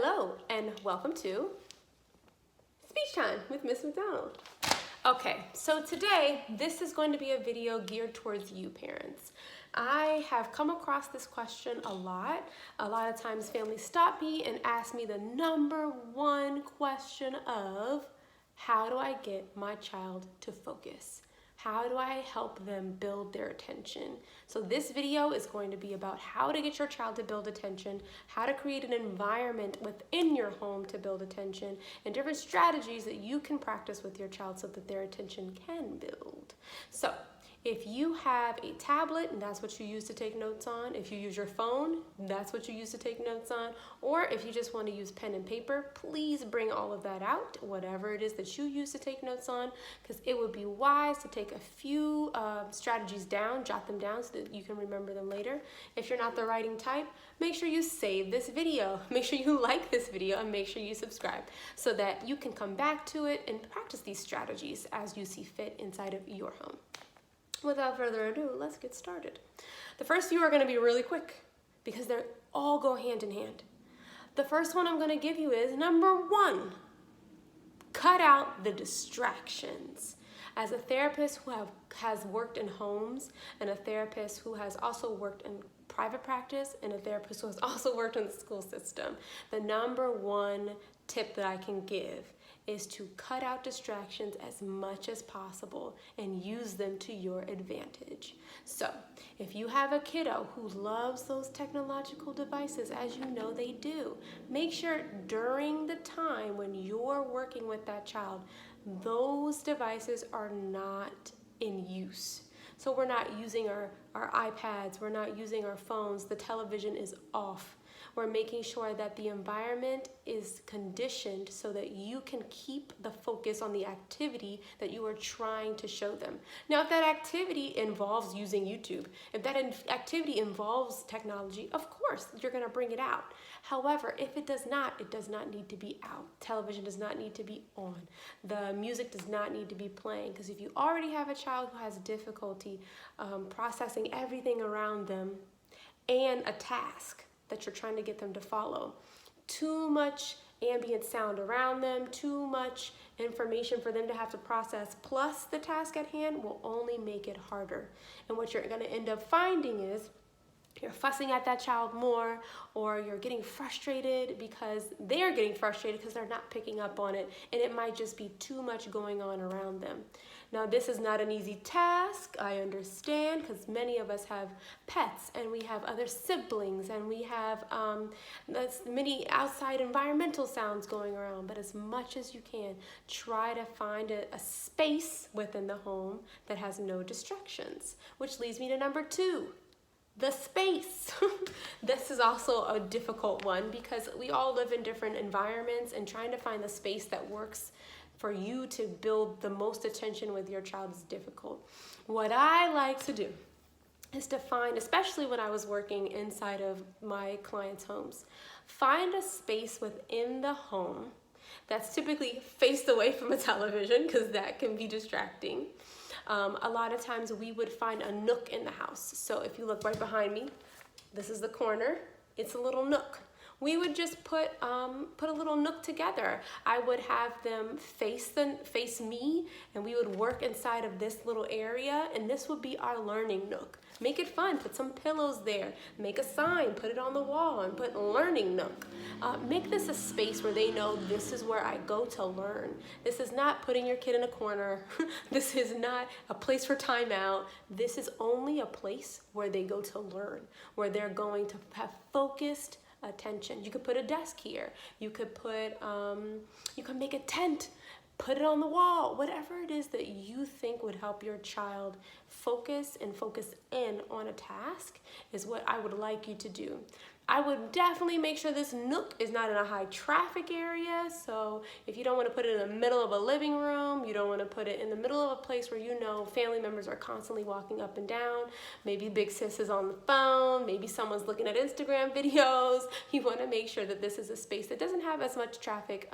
Hello and welcome to Speech Time with Miss McDonald. Okay, so today this is going to be a video geared towards you parents. I have come across this question a lot. A lot of times families stop me and ask me the number one question of how do I get my child to focus? How do I help them build their attention? So this video is going to be about how to get your child to build attention, how to create an environment within your home to build attention, and different strategies that you can practice with your child so that their attention can build. So if you have a tablet and that's what you use to take notes on, if you use your phone, that's what you use to take notes on, or if you just want to use pen and paper, please bring all of that out, whatever it is that you use to take notes on, because it would be wise to take a few strategies down, jot them down so that you can remember them later. If you're not the writing type, make sure you save this video, make sure you like this video, and make sure you subscribe so that you can come back to it and practice these strategies as you see fit inside of your home. Without further ado, let's get started. The first few are going to be really quick because they all go hand in hand. The first one I'm going to give you is number one, cut out the distractions. As a therapist who has worked in homes and a therapist who has also worked in private practice and a therapist who has also worked in the school system, the number one tip that I can give is to cut out distractions as much as possible and use them to your advantage. So if you have a kiddo who loves those technological devices, as you know they do, make sure during the time when you're working with that child, those devices are not in use. So we're not using our iPads, we're not using our phones, the television is off. We're making sure that the environment is conditioned so that you can keep the focus on the activity that you are trying to show them. Now, if that activity involves using YouTube, if that activity involves technology, of course, you're gonna bring it out. However, if it does not need to be out. Television does not need to be on. The music does not need to be playing, because if you already have a child who has difficulty processing everything around them and a task that you're trying to get them to follow, too much ambient sound around them, too much information for them to have to process, plus the task at hand will only make it harder. And what you're gonna end up finding is you're fussing at that child more, or you're getting frustrated because they're getting frustrated because they're not picking up on it, and it might just be too much going on around them. Now, this is not an easy task, I understand, because many of us have pets, and we have other siblings, and we have many outside environmental sounds going around, but as much as you can, try to find a space within the home that has no distractions, which leads me to number two. The space. This is also a difficult one because we all live in different environments, and trying to find the space that works for you to build the most attention with your child is difficult. What I like to do is to find, especially when I was working inside of my clients' homes, find a space within the home that's typically faced away from a television, because that can be distracting. A lot of times we would find a nook in the house. So if you look right behind me, this is the corner. It's a little nook. We would just put a little nook together. I would have them face me, and we would work inside of this little area, and this would be our learning nook. Make it fun. Put some pillows there. Make a sign. Put it on the wall and put learning nook. Make this a space where they know this is where I go to learn. This is not putting your kid in a corner. This is not a place for timeout. This is only a place where they go to learn, where they're going to have focused attention. You could put a desk here. You could put, you can make a tent, put it on the wall, whatever it is that you think would help your child focus and focus in on a task is what I would like you to do. I would definitely make sure this nook is not in a high traffic area. So if you don't want to put it in the middle of a living room, you don't want to put it in the middle of a place where you know family members are constantly walking up and down, maybe big sis is on the phone, maybe someone's looking at Instagram videos, you want to make sure that this is a space that doesn't have as much traffic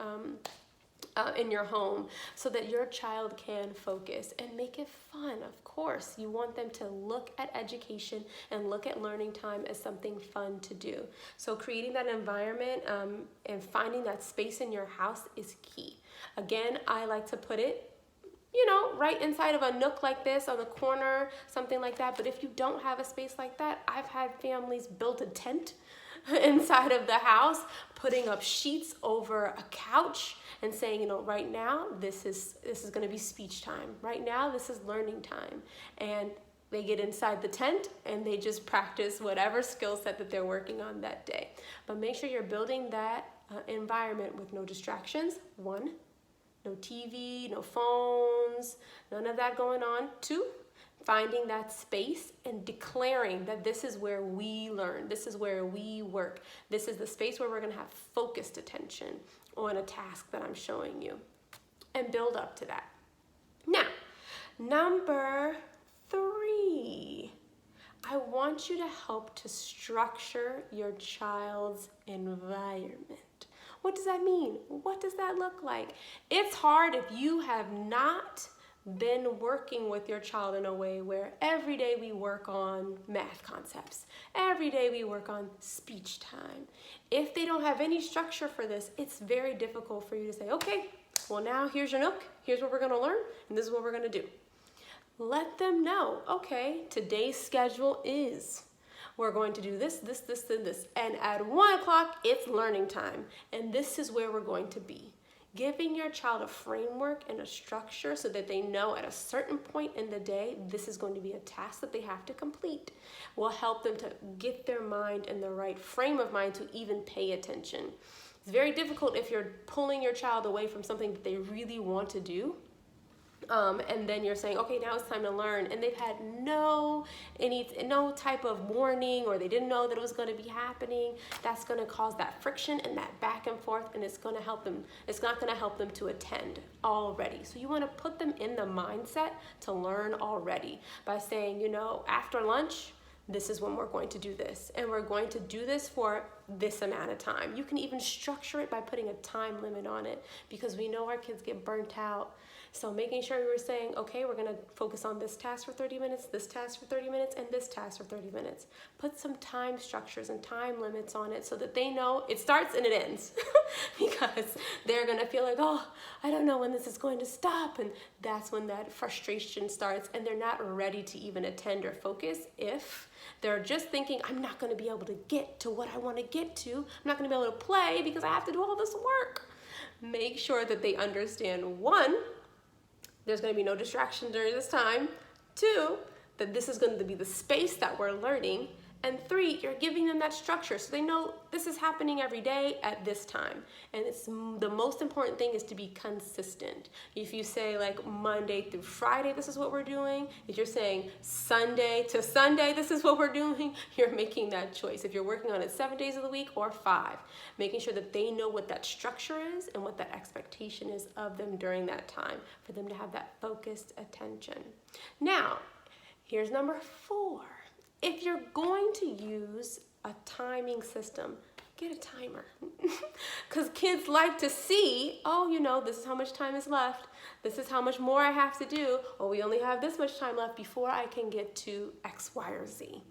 in your home so that your child can focus and make it fun. Of course, you want them to look at education and look at learning time as something fun to do. So creating that environment and finding that space in your house is key. Again, I like to put it, you know, right inside of a nook like this, on the corner, something like that. But if you don't have a space like that, I've had families build a tent inside of the house, putting up sheets over a couch and saying, you know, right now this is going to be speech time. Right now this is learning time. And they get inside the tent and they just practice whatever skill set that they're working on that day. But make sure you're building that environment with no distractions. 1, no TV, no phones, none of that going on. 2, finding that space and declaring that this is where we learn, this is where we work, this is the space where we're going to have focused attention on a task that I'm showing you, and build up to that. Now, number 3, I want you to help to structure your child's environment. What does that mean? What does that look like? It's hard if you have not been working with your child in a way where every day we work on math concepts. Every day we work on speech time. If they don't have any structure for this, it's very difficult for you to say, okay, well now here's your nook, here's what we're gonna learn, and this is what we're gonna do. Let them know, okay, today's schedule is, we're going to do this, this, this, and this. And at 1 o'clock, it's learning time. And this is where we're going to be. Giving your child a framework and a structure so that they know at a certain point in the day, this is going to be a task that they have to complete, will help them to get their mind in the right frame of mind to even pay attention. It's very difficult if you're pulling your child away from something that they really want to do. And then you're saying, okay, now it's time to learn, and they've had no type of warning, or they didn't know that it was going to be happening. That's going to cause that friction and that back and forth, and it's going to help them. It's not going to help them to attend already. So you want to put them in the mindset to learn already by saying, you know, after lunch, this is when we're going to do this, and we're going to do this for this amount of time. You can even structure it by putting a time limit on it, because we know our kids get burnt out. So making sure we were saying, okay, we're gonna focus on this task for 30 minutes, this task for 30 minutes, and this task for 30 minutes. Put some time structures and time limits on it so that they know it starts and it ends. Because they're gonna feel like, oh, I don't know when this is going to stop. And that's when that frustration starts, and they're not ready to even attend or focus if they're just thinking, I'm not gonna be able to get to what I wanna get to. I'm not gonna be able to play because I have to do all this work. Make sure that they understand, 1, there's going to be no distraction during this time. 2, that this is going to be the space that we're learning. And 3, you're giving them that structure so they know this is happening every day at this time. And it's the most important thing is to be consistent. If you say like Monday through Friday, this is what we're doing. If you're saying Sunday to Sunday, this is what we're doing, you're making that choice. If you're working on it 7 days of the week or 5, making sure that they know what that structure is and what that expectation is of them during that time for them to have that focused attention. Now, here's number 4. If you're going to use a timing system, get a timer. Because kids like to see, oh, you know, this is how much time is left. This is how much more I have to do. Or we only have this much time left before I can get to X, Y, or Z.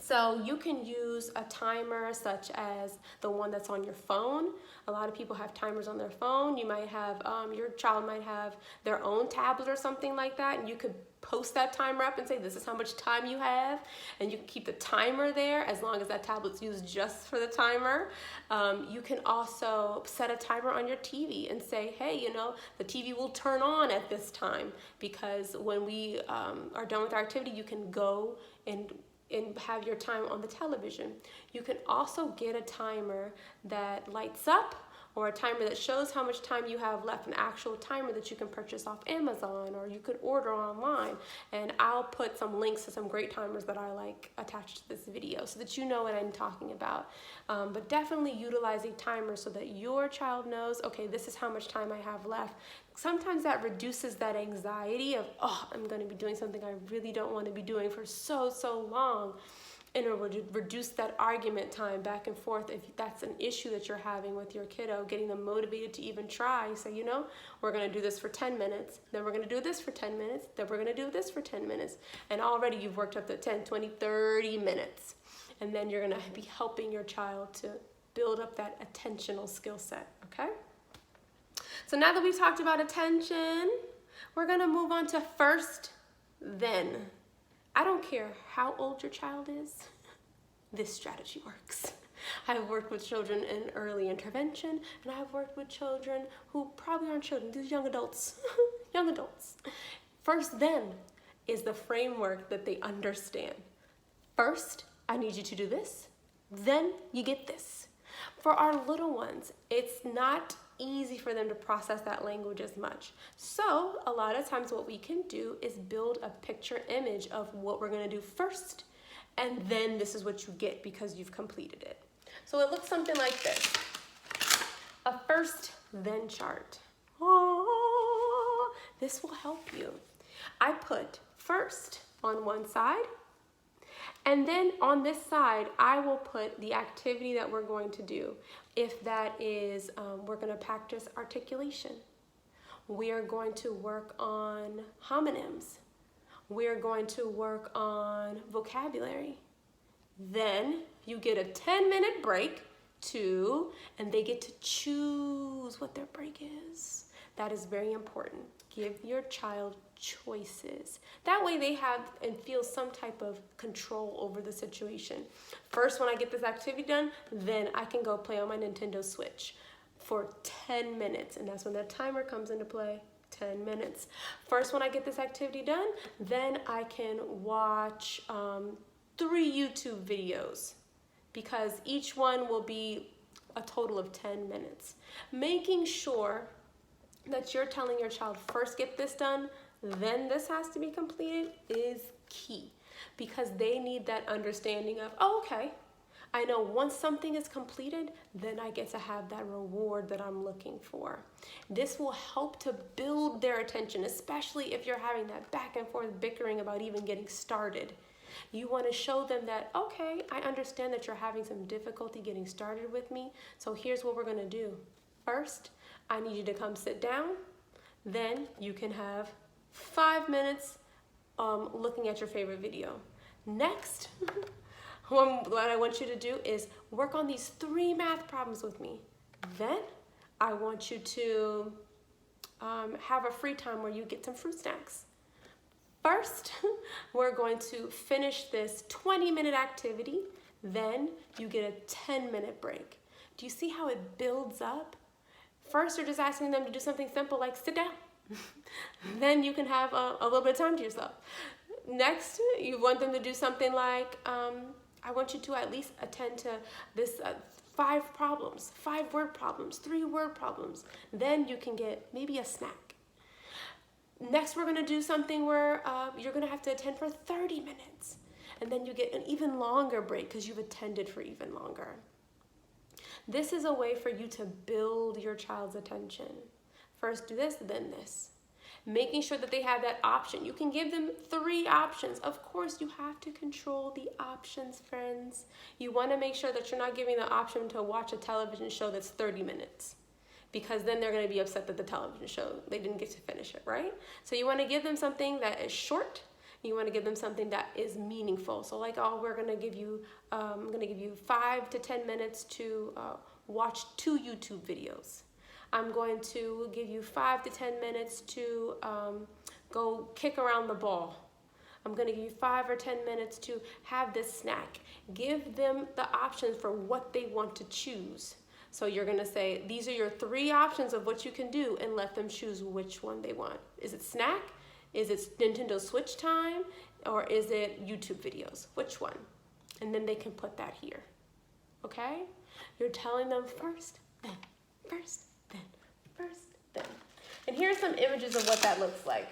So you can use a timer such as the one that's on your phone. A lot of people have timers on their phone. You might have, your child might have their own tablet or something like that, and you could post that timer up and say, this is how much time you have, and you can keep the timer there as long as that tablet's used just for the timer. You can also set a timer on your TV and say, hey, you know, the TV will turn on at this time, because when we are done with our activity, you can go and have your time on the television. You can also get a timer that lights up, or a timer that shows how much time you have left, an actual timer that you can purchase off Amazon, or you could order online. And I'll put some links to some great timers that I like attached to this video so that you know what I'm talking about. But definitely utilizing timers so that your child knows, okay, this is how much time I have left. Sometimes that reduces that anxiety of, oh, I'm going to be doing something I really don't want to be doing for so long. and it would reduce that argument time back and forth. If that's an issue that you're having with your kiddo, getting them motivated to even try, you say, you know, we're going to do this for 10 minutes, then we're going to do this for 10 minutes, then we're going to do this for 10 minutes. And already you've worked up to 10, 20, 30 minutes. And then you're going to be helping your child to build up that attentional skill set, okay? So now that we've talked about attention, we're going to move on to first, then. I don't care how old your child is, this strategy works. I've worked with children in early intervention, and I've worked with children who probably aren't children, these young adults, young adults. First, then is the framework that they understand. First, I need you to do this, then you get this. For our little ones, it's not easy for them to process that language as much. So a lot of times what we can do is build a picture image of what we're going to do first, and then this is what you get because you've completed it. So it looks something like this. A first then chart. Oh, this will help you. I put first on one side, and then on this side, I will put the activity that we're going to do. If that is, we're going to practice articulation. We are going to work on homonyms. We're going to work on vocabulary. Then you get a 10-minute break and they get to choose what their break is. That is very important. Give your child choices. That way they have and feel some type of control over the situation. First, when I get this activity done, then I can go play on my Nintendo Switch for 10 minutes. And that's when that timer comes into play, 10 minutes. First, when I get this activity done, then I can watch 3 YouTube videos because each one will be a total of 10 minutes. Making sure that you're telling your child, first get this done, then this has to be completed is key because they need that understanding of, oh, okay, I know once something is completed, then I get to have that reward that I'm looking for. This will help to build their attention, especially if you're having that back and forth bickering about even getting started. You want to show them that, okay, I understand that you're having some difficulty getting started with me, so here's what we're going to do. First, I need you to come sit down. Then you can have 5 minutes looking at your favorite video. Next, what I want you to do is work on these 3 math problems with me. Then I want you to have a free time where you get some fruit snacks. First, we're going to finish this 20-minute activity. Then you get a 10-minute break. Do you see how it builds up? First, you're just asking them to do something simple like sit down. Then you can have a little bit of time to yourself. Next, you want them to do something like, I want you to at least attend to this 5 problems, 5-word problems, 3-word problems. Then you can get maybe a snack. Next, we're going to do something where you're going to have to attend for 30 minutes. And then you get an even longer break because you've attended for even longer. This is a way for you to build your child's attention. First do this, then this. Making sure that they have that option. You can give them 3 options. Of course, you have to control the options, friends. You want to make sure that you're not giving the option to watch a television show that's 30 minutes. Because then they're going to be upset that the television show, they didn't get to finish it, right? So you want to give them something that is short. You want to give them something that is meaningful. So like, oh, we're going to give you, I'm going to give you 5 to 10 minutes to watch 2 YouTube videos. I'm going to give you 5 to 10 minutes to go kick around the ball. I'm going to give you 5 or 10 minutes to have this snack. Give them the options for what they want to choose. So you're going to say, these are your 3 options of what you can do, and let them choose which one they want. Is it snack? Is it Nintendo Switch time? Or is it YouTube videos? Which one? And then they can put that here. Okay? You're telling them first, then, first, then, first, then. And here's some images of what that looks like.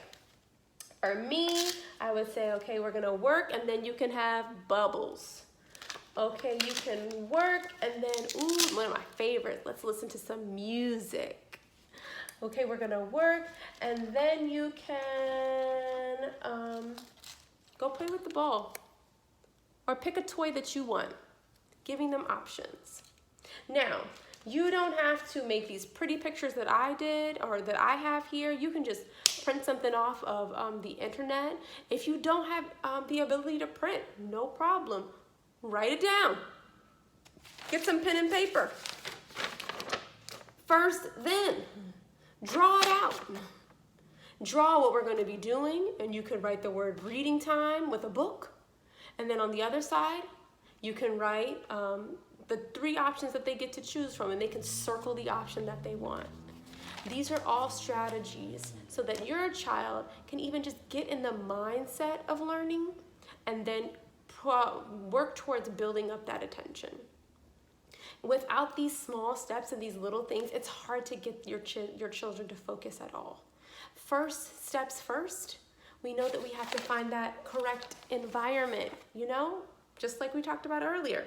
For me, I would say, okay, we're going to work, and then you can have bubbles. Okay, you can work, and then, ooh, one of my favorites, let's listen to some music. Okay, we're gonna work, and then you can go play with the ball. or pick a toy that you want, giving them options. Now, you don't have to make these pretty pictures that I did or that I have here. You can just print something off of the internet. If you don't have the ability to print, no problem. Write it down. Get some pen and paper. First, then, draw it out. Draw what we're going to be doing, and you can write the word reading time with a book. And then on the other side, you can write the 3 options that they get to choose from, and they can circle the option that they want. These are all strategies so that your child can even just get in the mindset of learning and then work towards building up that attention. Without these small steps and these little things, it's hard to get your children to focus at all. First steps first, we know that we have to find that correct environment, just like we talked about earlier.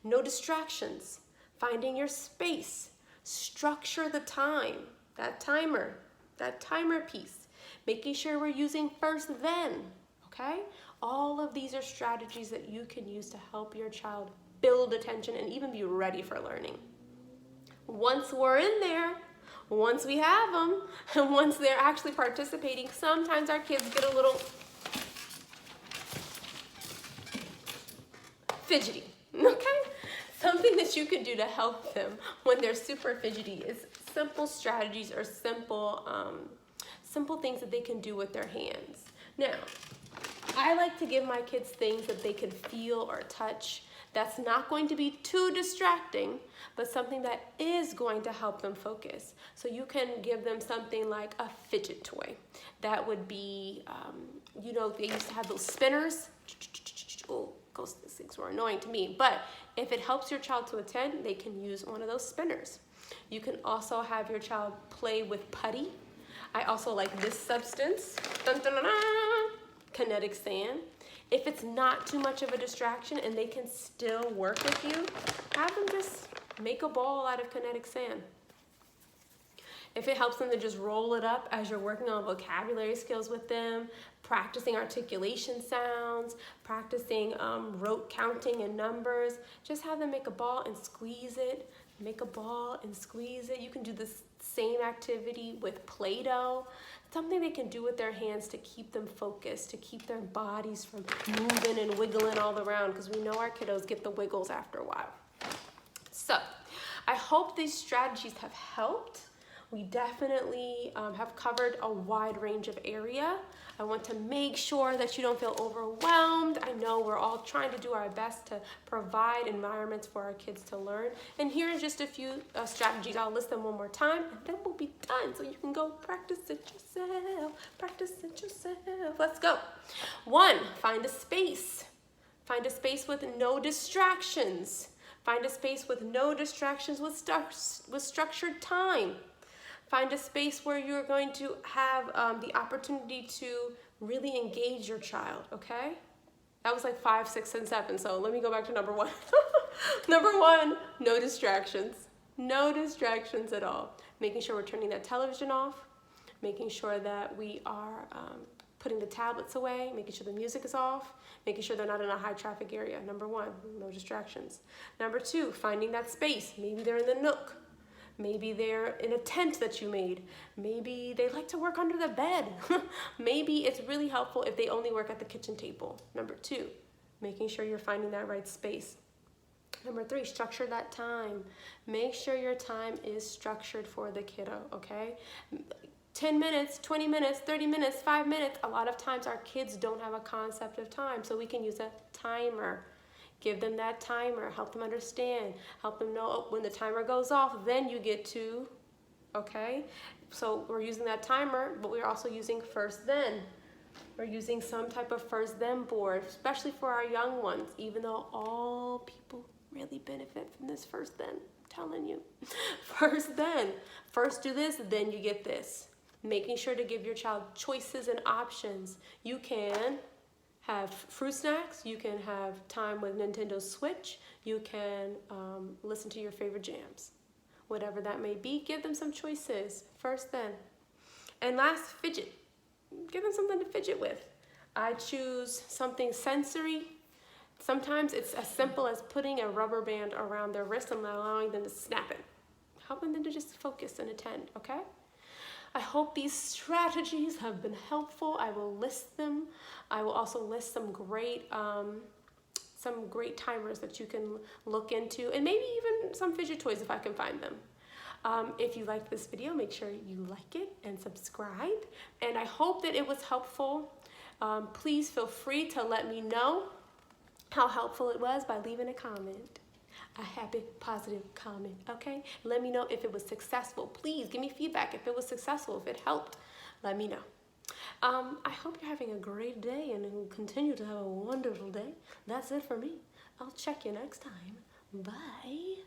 No distractions, finding your space, structure the time, that timer piece, making sure we're using first then, okay? All of these are strategies that you can use to help your child build attention and even be ready for learning. Once we're in there, once we have them, and once they're actually participating, sometimes our kids get a little fidgety, okay? Something that you can do to help them when they're super fidgety is simple strategies or simple things that they can do with their hands. Now, I like to give my kids things that they can feel or touch. That's not going to be too distracting, but something that is going to help them focus. So you can give them something like a fidget toy. That would be, they used to have those spinners. Oh, those things were annoying to me. But if it helps your child to attend, they can use one of those spinners. You can also have your child play with putty. I also like this substance, dun, dun, dun, dun, kinetic sand. If it's not too much of a distraction and they can still work with you, have them just make a ball out of kinetic sand. If it helps them to just roll it up as you're working on vocabulary skills with them, practicing articulation sounds, practicing rote counting and numbers, just have them make a ball and squeeze it. Make a ball and squeeze it. You can do this same activity with Play-Doh. Something they can do with their hands to keep them focused, to keep their bodies from moving and wiggling all around, because we know our kiddos get the wiggles after a while. So I hope these strategies have helped. We definitely have covered a wide range of area. I want to make sure that you don't feel overwhelmed. I know we're all trying to do our best to provide environments for our kids to learn. And here are just a few strategies. I'll list them one more time, and then we'll be done. So you can go practice it yourself. Practice it yourself. Let's go. 1, find a space. Find a space with no distractions. Find a space with no distractions with structured time. Find a space where you're going to have the opportunity to really engage your child, okay? That was like 5, 6, and 7, so let me go back to number 1. Number 1, no distractions. No distractions at all. Making sure we're turning that television off, making sure that we are putting the tablets away, making sure the music is off, making sure they're not in a high traffic area. Number 1, no distractions. Number 2, finding that space. Maybe they're in the nook. Maybe they're in a tent that you made. Maybe they like to work under the bed. Maybe it's really helpful if they only work at the kitchen table. Number 2, making sure you're finding that right space. Number 3, structure that time. Make sure your time is structured for the kiddo, okay? 10 minutes, 20 minutes, 30 minutes, 5 minutes. A lot of times our kids don't have a concept of time, so we can use a timer. Give them that timer, help them understand, help them know when the timer goes off, then you get to, okay? So we're using that timer, but we're also using first then. We're using some type of first then board, especially for our young ones, even though all people really benefit from this first then, I'm telling you. First then, first do this, then you get this. Making sure to give your child choices and options. You can have fruit snacks, you can have time with Nintendo Switch, you can listen to your favorite jams. Whatever that may be, give them some choices, first then. And last, fidget. Give them something to fidget with. I choose something sensory, Sometimes it's as simple as putting a rubber band around their wrist and allowing them to snap it. Helping them to just focus and attend, okay? I hope these strategies have been helpful. I will list them. I will also list some great timers that you can look into, and maybe even some fidget toys if I can find them. If you liked this video, make sure you like it and subscribe. And I hope that it was helpful. Please feel free to let me know how helpful it was by leaving a comment. A happy, positive comment, okay? Let me know if it was successful. Please give me feedback if it was successful, if it helped. Let me know. I hope you're having a great day and continue to have a wonderful day. That's it for me. I'll check you next time. Bye.